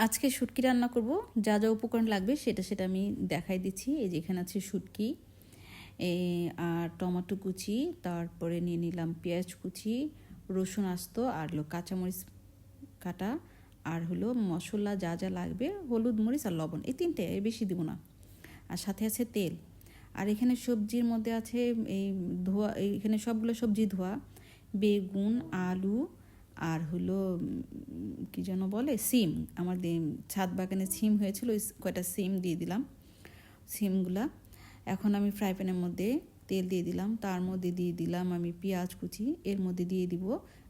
আজকে শুটকি রান্না করব। যা যা উপকরণ লাগবে সেটা আমি দেখাই দিচ্ছি। এই যে এখানে আছে শুটকি, আর টমেটো কুচি, তারপরে নিয়ে নিলাম পেঁয়াজ কুচি, রসুন আস্ত, আর হলো কাঁচামরিচ কাটা, আর হলো মশলা যা যা লাগবে হলুদ মরিচ আর লবণ, এই তিনটে, এর বেশি দিব না। আর সাথে আছে তেল। আর এখানে সবজির মধ্যে আছে এই ধোয়া, এখানে সবগুলো সবজি ধোয়া, বেগুন, আলু, আর হলো কী যেন বলে, সিম। আমার ছাদ বাগানে সিম হয়েছিল, ওই কয়টা সিম দিয়ে দিলাম, সিমগুলা। এখন আমি ফ্রাই প্যানের মধ্যে তেল দিয়ে দিলাম, তার মধ্যে দিয়ে দিলাম আমি পেঁয়াজ কুচি, এর মধ্যে দিয়ে দিব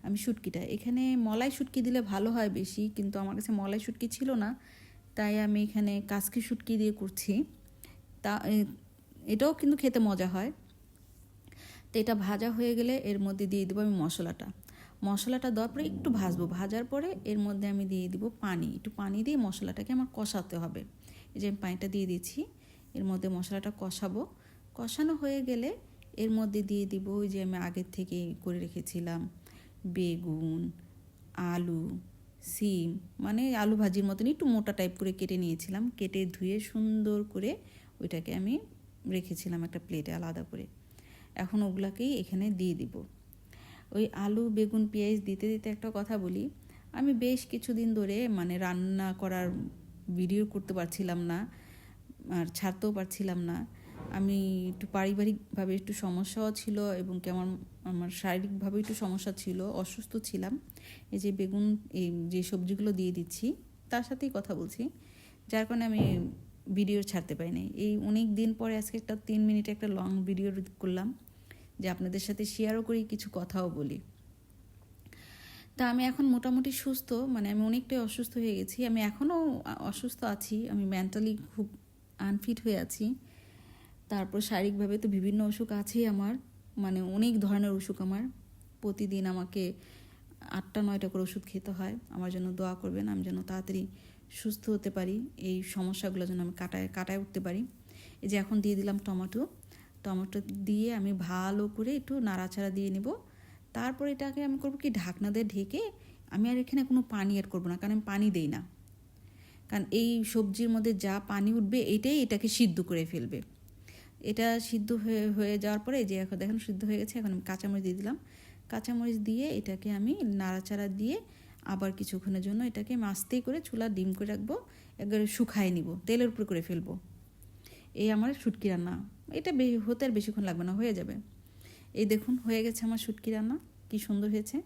আমি শুটকিটা। এখানে মলাই শুটকি দিলে ভালো হয় বেশি, কিন্তু আমার কাছে মলাই শুটকি ছিল না, তাই আমি এখানে কাসকি শুটকি দিয়ে করছি। তা এটাও কিন্তু খেতে মজা হয়। তো এটা ভাজা হয়ে গেলে এর মধ্যে দিয়ে দেবো আমি মশলাটা দেওয়ার পরে একটু ভাজবো, ভাজার পরে এর মধ্যে আমি দিয়ে দিব পানি, একটু পানি দিয়ে মশলাটাকে আমার কষাতে হবে। এই যে আমি পানিটা দিয়ে দিচ্ছি, এর মধ্যে মশলাটা কষানো হয়ে গেলে এর মধ্যে দিয়ে দিব ওই যে আমি আগের থেকে করে রেখেছিলাম বেগুন, আলু, সিম, মানে আলু ভাজির মতন একটু মোটা টাইপ করে কেটে নিয়েছিলাম, কেটে ধুয়ে সুন্দর করে ওইটাকে আমি রেখেছিলাম একটা প্লেটে আলাদা করে। এখন ওগুলাকেই এখানে দিয়ে দিব। ওই আলু, বেগুন, পেঁয়াজ দিতে দিতে একটা কথা বলি, আমি বেশ কিছুদিন ধরে মানে রান্না করার ভিডিও করতে পারছিলাম না, আর ছাড়তেও পারছিলাম না। আমি একটু পারিবারিকভাবে একটু সমস্যাও ছিল, এবং কেমন আমার শারীরিকভাবে একটু সমস্যা ছিল, অসুস্থ ছিলাম। এই যে বেগুন, এই যে সবজিগুলো দিয়ে দিচ্ছি, তার সাথেই কথা বলছি, যার কারণে আমি ভিডিও ছাড়তে পারিনি। এই অনেক দিন পরে আজকে একটা 3 মিনিটে একটা লং ভিডিও করলাম, যে আপনাদের সাথে শেয়ারও করি, কিছু কথাও বলি। তা আমি এখন মোটামুটি সুস্থ, মানে আমি অনেকটাই অসুস্থ হয়ে গেছি, আমি এখনও অসুস্থ আছি, আমি মেন্টালি খুব আনফিট হয়ে আছি। তারপর শারীরিকভাবে তো বিভিন্ন অসুখ আছেই আমার, মানে অনেক ধরনের অসুখ আমার। প্রতিদিন আমাকে 8টা-9টা করে ওষুধ খেতে হয়। আমার জন্য দোয়া করবেন, আমি যেন তাড়াতাড়ি সুস্থ হতে পারি, এই সমস্যাগুলো যেন আমি কাটায় উঠতে পারি। এই যে এখন দিয়ে দিলাম টমেটো দিয়ে আমি ভালো করে একটু নাড়াচাড়া দিয়ে নেব। তারপর এটাকে আমি করবো কি, ঢাকনা দিয়ে ঢেকে, আমি আর এখানে কোনো পানি অ্যাড করবো না, কারণ আমি পানি দেই না, কারণ এই সবজির মধ্যে যা পানি উঠবে এইটাই এটাকে সিদ্ধ করে ফেলবে। এটা সিদ্ধ হয়ে যাওয়ার পরে, যে এখন দেখেন সিদ্ধ হয়ে গেছে, এখন আমি কাঁচামরিচ দিয়ে দিলাম। কাঁচামরিচ দিয়ে এটাকে আমি নাড়াচাড়া দিয়ে আবার কিছুক্ষণের জন্য এটাকে আস্তে করে চুলা ডিম করে রাখবো, একবারে শুকায় নিব, তেলের উপরে করে ফেলবো। এই আমার শুটকি রান্না। এটা হতে আর বেশিক্ষণ লাগবে না, হয়ে যাবে। এই দেখুন হয়ে গেছে আমার শুটকি রান্না, কি সুন্দর হয়েছে।